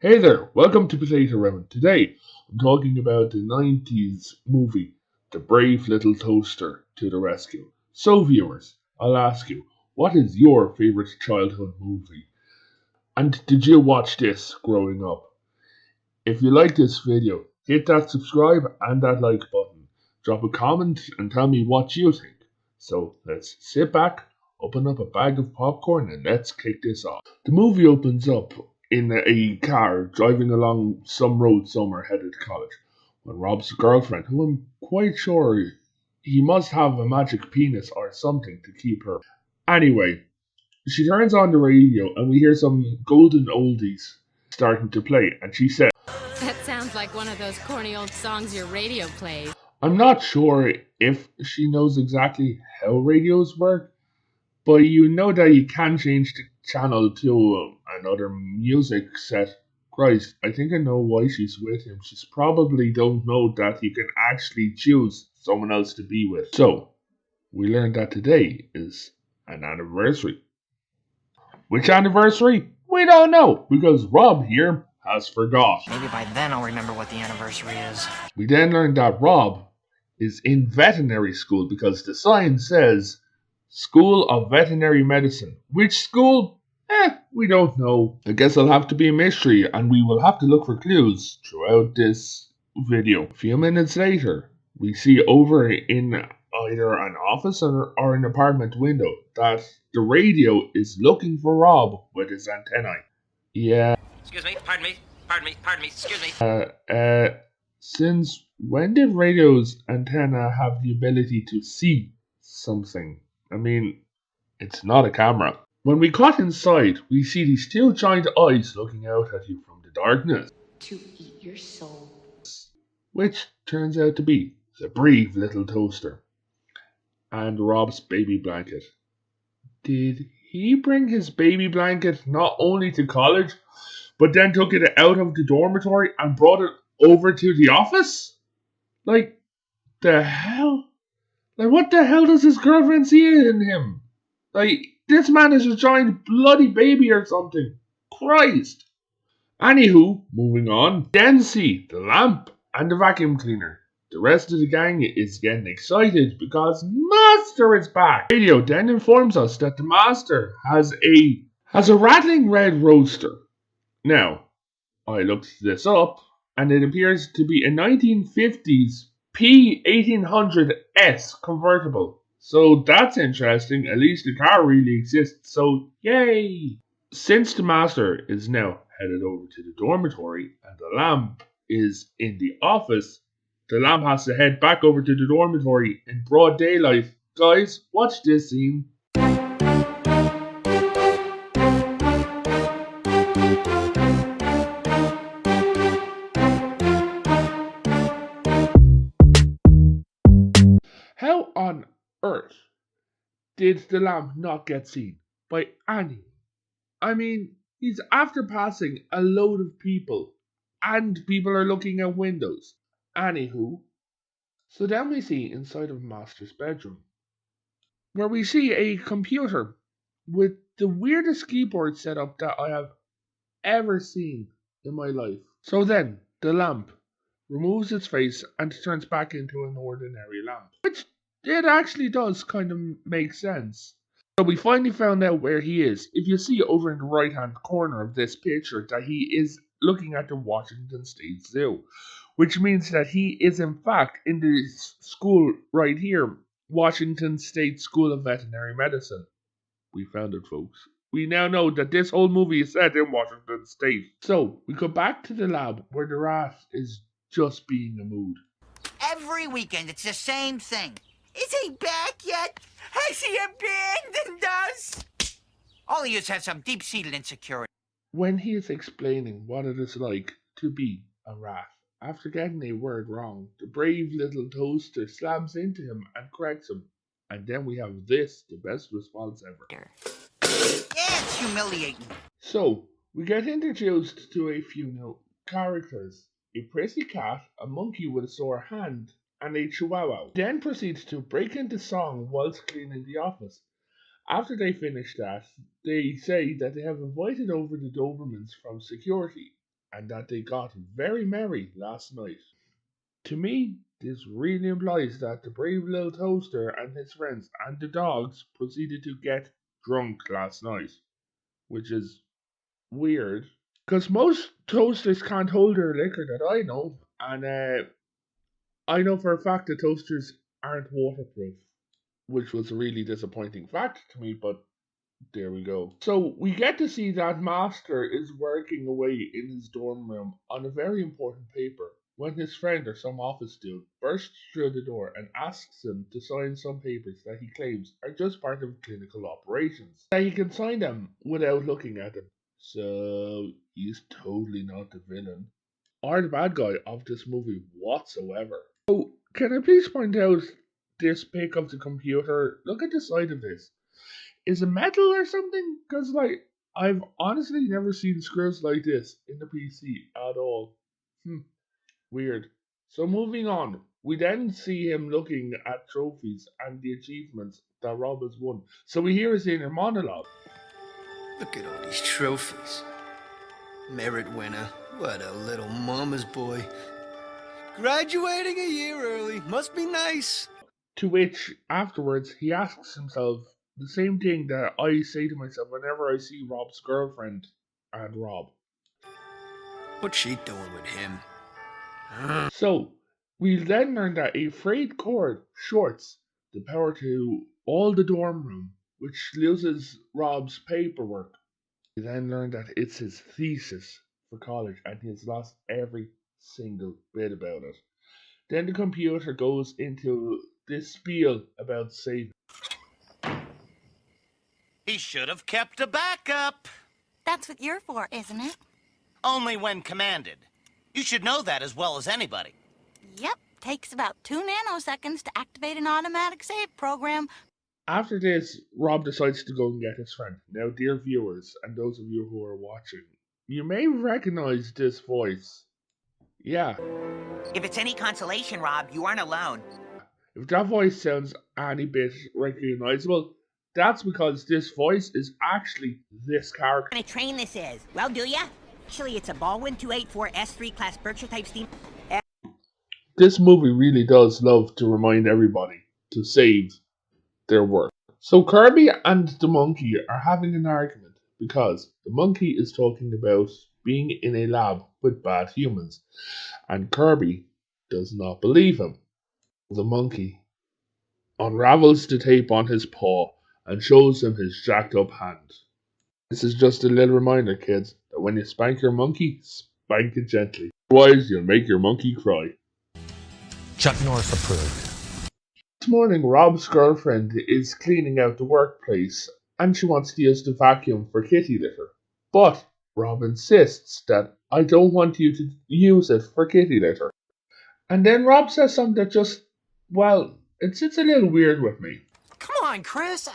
Hey there, welcome to Potato Ramen. Today, I'm talking about the 90s movie, The Brave Little Toaster to the Rescue. So, viewers, I'll ask you, what is your favorite childhood movie? And did you watch this growing up? If you like this video, hit that subscribe and that like button. Drop a comment and tell me what you think. So, let's sit back, open up a bag of popcorn, and let's kick this off. The movie opens up in a car driving along some road somewhere headed to college when Rob's girlfriend, who I'm quite sure he must have a magic penis or something to keep her. Anyway, she turns on the radio and we hear some golden oldies starting to play, and she says, That sounds like one of those corny old songs your radio plays. I'm not sure if she knows exactly how radios work, but you know that you can change the channel to another music set. Christ, I think I know why she's with him. She's probably don't know that you can actually choose someone else to be with. So, we learned that today is an anniversary. Which anniversary? We don't know, because Rob here has forgot. Maybe by then I'll remember what the anniversary is. We then learned that Rob is in veterinary school because the sign says School of Veterinary Medicine. Which school? We don't know. I guess it'll have to be a mystery and we will have to look for clues throughout this video. A few minutes later, we see over in either an office or an apartment window that the radio is looking for Rob with his antennae. Yeah. Excuse me, pardon me, excuse me. Since when did radio's antenna have the ability to see something? I mean, it's not a camera. When we cut inside, we see these two giant eyes looking out at you from the darkness, to eat your soul. which turns out to be the brave little toaster and Rob's baby blanket. Did he bring his baby blanket not only to college, but then took it out of the dormitory and brought it over to the office? Like, the hell? Like, what the hell does his girlfriend see in him? Like, this man is a giant bloody baby or something. Christ. Anywho, moving on. Then see the lamp and the vacuum cleaner. The rest of the gang is getting excited because Master is back. Radio then informs us that the Master has a rattling red roadster. Now, I looked this up and it appears to be a 1950s P1800S convertible. So that's interesting. At least the car really exists. So yay! Since the Master is now headed over to the dormitory and the lamp is in the office, the lamp has to head back over to the dormitory in broad daylight. Guys, watch this scene. How on earth did the lamp not get seen by anyone? I mean, he's after passing a load of people, and people are looking at windows. Anywho, so then we see inside of Master's bedroom, where we see a computer with the weirdest keyboard setup that I have ever seen in my life. So then, the lamp removes its face and turns back into an ordinary lamp, which it actually does kind of make sense. So we finally found out where he is. If you see over in the right hand corner of this picture that he is looking at the Washington State Zoo, which means that he is in fact in the school right here, Washington State School of Veterinary Medicine. We found it, folks. We now know that this whole movie is set in Washington State. So we go back to the lab where the rat is just being a mood. Every weekend, it's the same thing. Is he back yet? Has he abandoned us? All he has had some deep-seated insecurity. When he is explaining what it is like to be a rat, after getting a word wrong, the brave little toaster slams into him and corrects him. And then we have this, the best response ever. Yeah, it's humiliating. So, we get introduced to a few new characters. A prissy cat, a monkey with a sore hand, and a chihuahua. Then proceeds to break into song whilst cleaning the office. After they finish that, they say that they have invited over the Dobermans from security and that they got very merry last night. To me, this really implies that the brave little toaster and his friends and the dogs proceeded to get drunk last night, which is weird. Because most toasters can't hold their liquor that I know, and I know for a fact that toasters aren't waterproof, which was a really disappointing fact to me, but there we go. So we get to see that Master is working away in his dorm room on a very important paper when his friend or some office dude bursts through the door and asks him to sign some papers that he claims are just part of clinical operations. That he can sign them without looking at them. So he's totally not the villain or the bad guy of this movie whatsoever. So can I please point out this pic of the computer? Look at the side of this. Is it metal or something? Because, like, I've honestly never seen screws like this in the PC at all. Weird. So, moving on, we then see him looking at trophies and the achievements that Rob has won. So, we hear his inner monologue. Look at all these trophies. Merit winner. What a little mama's boy. Graduating a year early. Must be nice. To which, afterwards, he asks himself the same thing that I say to myself whenever I see Rob's girlfriend and Rob. What's she doing with him? So, we then learn that a frayed cord shorts the power to all the dorm room, which loses Rob's paperwork. We then learn that it's his thesis for college and he has lost every single bit about it. Then the computer goes into this spiel about saving. He should have kept a backup. That's what you're for, isn't it? Only when commanded. You should know that as well as anybody. Yep. Takes about 2 nanoseconds to activate an automatic save program. After this, Rob decides to go and get his friend. Now, dear viewers, and those of you who are watching, you may recognize this voice. Yeah. If it's any consolation, Rob, you aren't alone. If that voice sounds any bit recognizable, that's because this voice is actually this character. What kind of train this is? Well, do ya? Actually, it's a Baldwin 284 S3 class Berkshire type steam. This movie really does love to remind everybody to save their work. So Kirby and the monkey are having an argument because the monkey is talking about being in a lab with bad humans, and Kirby does not believe him. The monkey unravels the tape on his paw and shows him his jacked up hand. This is just a little reminder, kids, that when you spank your monkey, spank it gently. Otherwise, you'll make your monkey cry. Chuck Norris approved. This morning, Rob's girlfriend is cleaning out the workplace and she wants to use the vacuum for kitty litter. But Rob insists that I don't want you to use it for kitty litter. And then Rob says something that just, well, it sits a little weird with me. Come on, Chris.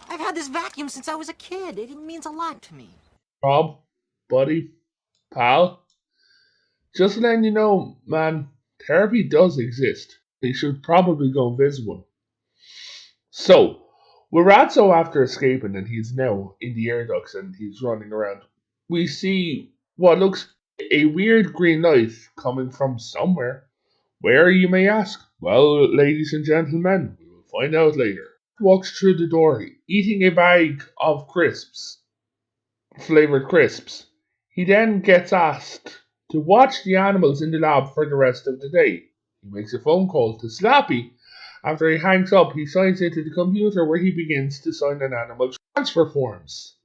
I've had this vacuum since I was a kid. It means a lot to me. Rob, buddy, pal, just letting you know, man, therapy does exist. You should probably go and visit one. So, with Ratso after escaping and he's now in the air ducts and he's running around, we see what looks a weird green light coming from somewhere. Where, you may ask? Well, ladies and gentlemen, we will find out later. He walks through the door, eating a bag of crisps, flavoured crisps. He then gets asked to watch the animals in the lab for the rest of the day. He makes a phone call to Slappy. After he hangs up, he signs into the computer where he begins to sign an animal transfer forms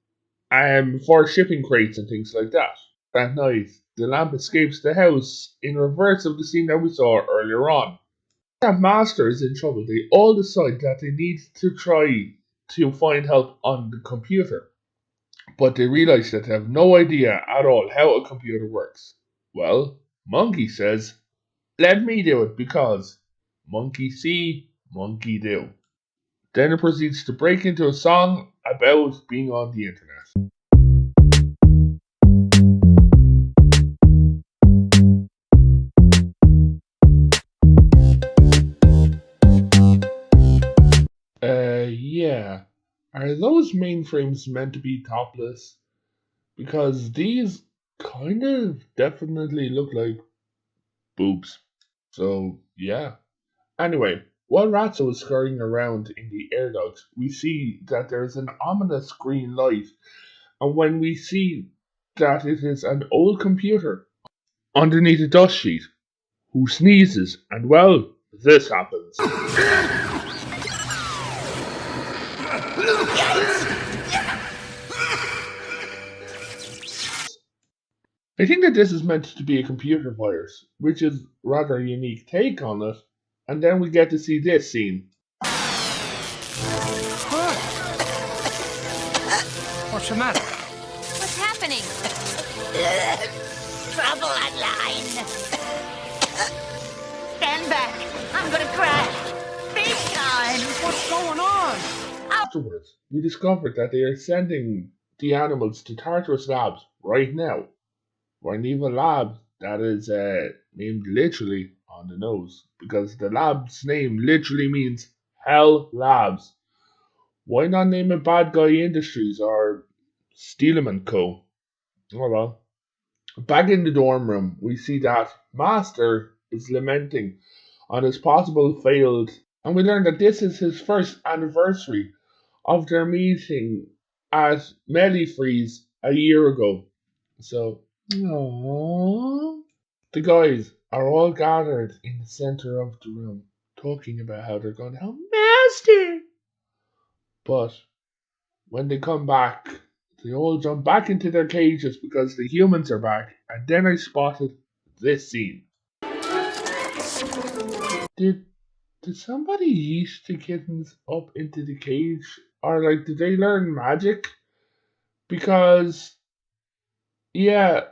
for shipping crates and things like that. That night, the lamp escapes the house in reverse of the scene that we saw earlier on. That Master is in trouble. They all decide that they need to try to find help on the computer. But they realize that they have no idea at all how a computer works. Well, Monkey says, let me do it because monkey see, monkey do. Then it proceeds to break into a song about being on the internet. Yeah. Are those mainframes meant to be topless? Because these kind of definitely look like boobs. So, yeah. Anyway, while Ratso is scurrying around in the air duct, we see that there's an ominous green light. And when we see that it is an old computer underneath a dust sheet who sneezes, and well, this happens. I think that this is meant to be a computer virus, which is rather a unique take on it, and then we get to see this scene. What's the matter? What's happening? Trouble online. Stand back. I'm gonna crash. Big time. What's going on? Afterwards, we discovered that they are sending the animals to Tartarus Labs right now, for an evil lab that is named literally on the nose, because the lab's name literally means Hell Labs. Why not name it Bad Guy Industries or Steelem & Co? Oh well. Back in the dorm room, we see that Master is lamenting on his possible failed, and we learn that this is his first anniversary of their meeting at Melifreeze a year ago. So, aww. The guys are all gathered in the center of the room, talking about how they're going to help Master. But when they come back, they all jump back into their cages because the humans are back. And then I spotted this scene. Did somebody yeast the kittens up into the cage? Or like, did they learn magic? Because, yeah,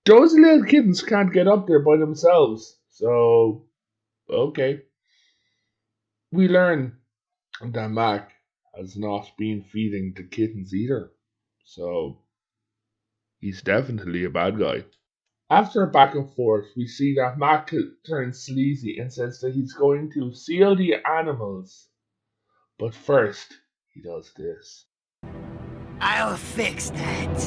those little kittens can't get up there by themselves. So, okay. We learn that Mac has not been feeding the kittens either. So, he's definitely a bad guy. After a back and forth, we see that Mac turns sleazy and says that he's going to seal the animals. But first, he does this. I'll fix that.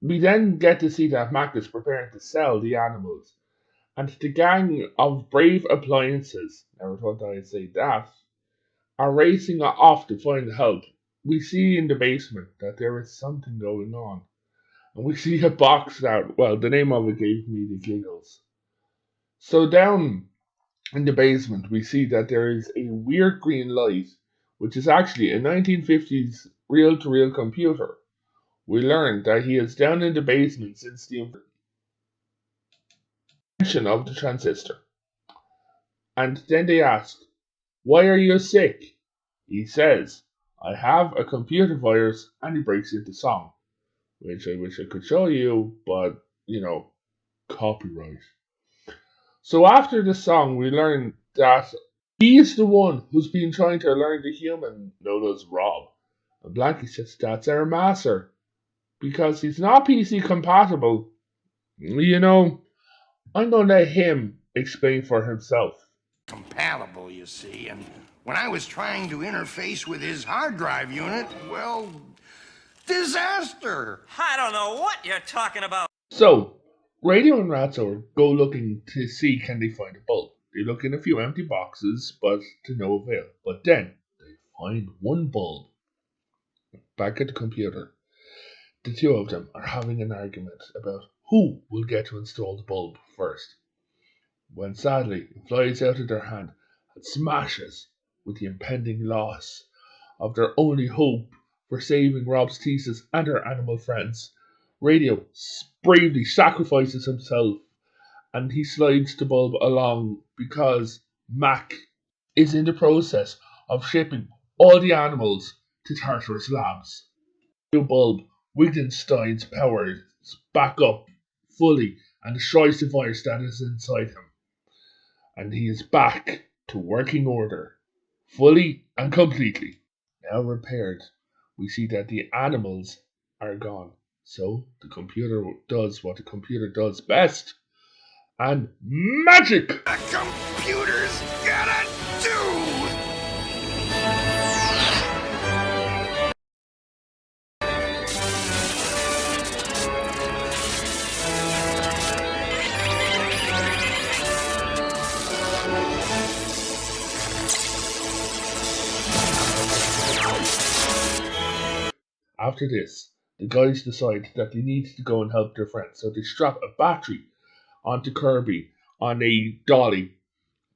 We then get to see that Mac is preparing to sell the animals. And the gang of brave appliances, never thought I'd say that, are racing off to find help. We see in the basement that there is something going on. And we see a box that, well, the name of it gave me the giggles. So down in the basement, we see that there is a weird green light, which is actually a 1950s reel-to-reel computer. We learned that he is down in the basement since the invention of the transistor. And then they ask, "Why are you sick?" He says, "I have a computer virus," and he breaks into song. Which I wish I could show you, but, copyright. So after the song, we learn that he's the one who's been trying to learn the human known as Rob. And Blanky says that's our master. Because he's not PC compatible. I'm going to let him explain for himself. Compatible, you see, and when I was trying to interface with his hard drive unit, well, disaster! I don't know what you're talking about. So, Radio and Ratso go looking to see can they find a bulb. They look in a few empty boxes, but to no avail. But then, they find one bulb. Back at the computer, the two of them are having an argument about who will get to install the bulb first. When sadly, it flies out of their hand and smashes with the impending loss of their only hope for saving Rob's thesis and her animal friends. Radio bravely sacrifices himself and he slides the bulb along because Mac is in the process of shipping all the animals to Tartarus Labs. The new bulb, Wittgenstein's powers back up fully and destroys the virus that is inside him. And he is back to working order, fully and completely. Now repaired, we see that the animals are gone. So the computer does what the computer does best. And magic! The computer's gotta do! After this, the guys decide that they need to go and help their friend, so they strap a battery onto Kirby on a dolly.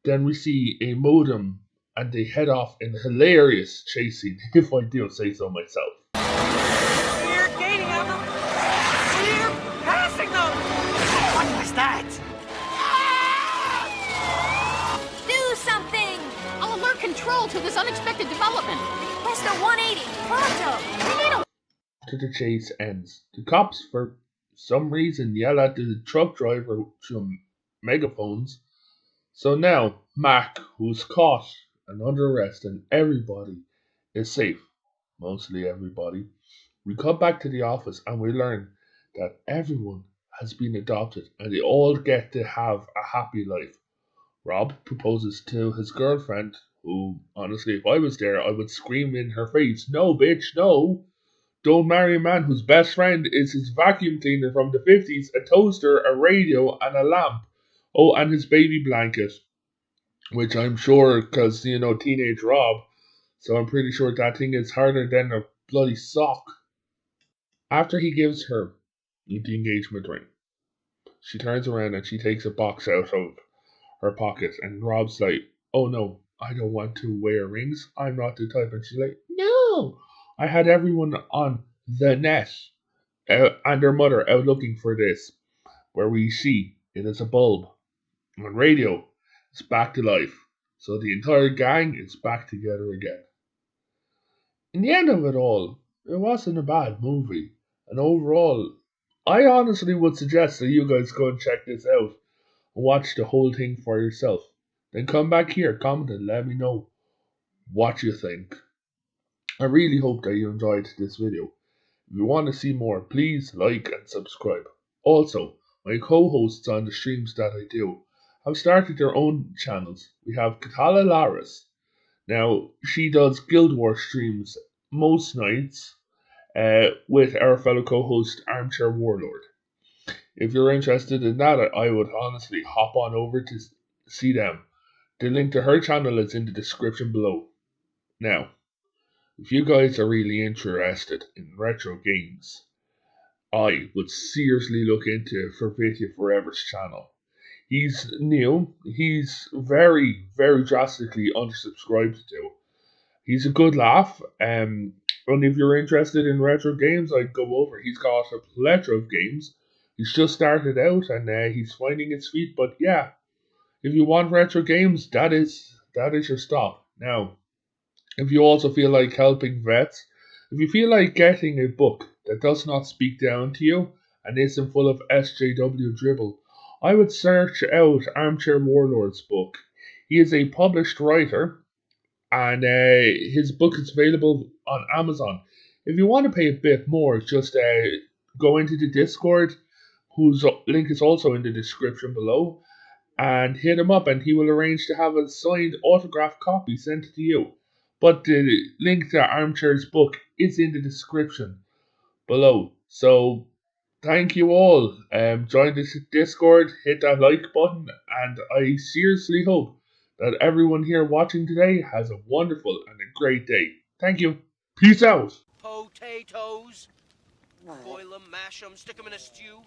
Then we see a modem and they head off in a hilarious chase scene, if I do say so myself. We're gaining on them. We're passing them. What was that? Do something! I'll alert control to this unexpected development. Press the 180, pronto! We need a After the chase ends, the cops, for some reason, yell at the truck driver through megaphones. So now, Mac, who's caught and under arrest, and everybody is safe. Mostly everybody. We come back to the office and we learn that everyone has been adopted and they all get to have a happy life. Rob proposes to his girlfriend, who, honestly, if I was there, I would scream in her face, "No, bitch, no! Don't marry a man whose best friend is his vacuum cleaner from the 50s, a toaster, a radio, and a lamp. Oh, and his baby blanket." Which I'm sure, because, teenage Rob, so I'm pretty sure that thing is harder than a bloody sock. After he gives her the engagement ring, she turns around and she takes a box out of her pocket, and Rob's like, "Oh no, I don't want to wear rings. I'm not the type." And she's like, "No, I had everyone on the net and their mother out looking for this," where we see it is a bulb. On radio, it's back to life. So the entire gang is back together again. In the end of it all, it wasn't a bad movie. And overall, I honestly would suggest that you guys go and check this out and watch the whole thing for yourself. Then come back here, comment, and let me know what you think. I really hope that you enjoyed this video. If you want to see more, please like and subscribe. Also, my co-hosts on the streams that I do have started their own channels. We have Katala Laris. Now, she does Guild Wars streams most nights with our fellow co-host Armchair Warlord. If you're interested in that, I would honestly hop on over to see them. The link to her channel is in the description below. Now, if you guys are really interested in retro games, I would seriously look into Forvithia Forever's channel. He's new. He's very, very drastically undersubscribed to. He's a good laugh. And if you're interested in retro games, I'd go over. He's got a plethora of games. He's just started out and he's finding his feet. But yeah, if you want retro games, that is your stop. Now, if you also feel like helping vets, if you feel like getting a book that does not speak down to you and isn't full of SJW dribble, I would search out Armchair Warlord's book. He is a published writer, and his book is available on Amazon. If you want to pay a bit more, just go into the Discord, whose link is also in the description below, and hit him up, and he will arrange to have a signed autographed copy sent to you. But the link to Armchair's book is in the description below. So, thank you all. Join this Discord, hit that like button, and I seriously hope that everyone here watching today has a wonderful and a great day. Thank you. Peace out. Potatoes. Boil them, mash them, stick them in a stew.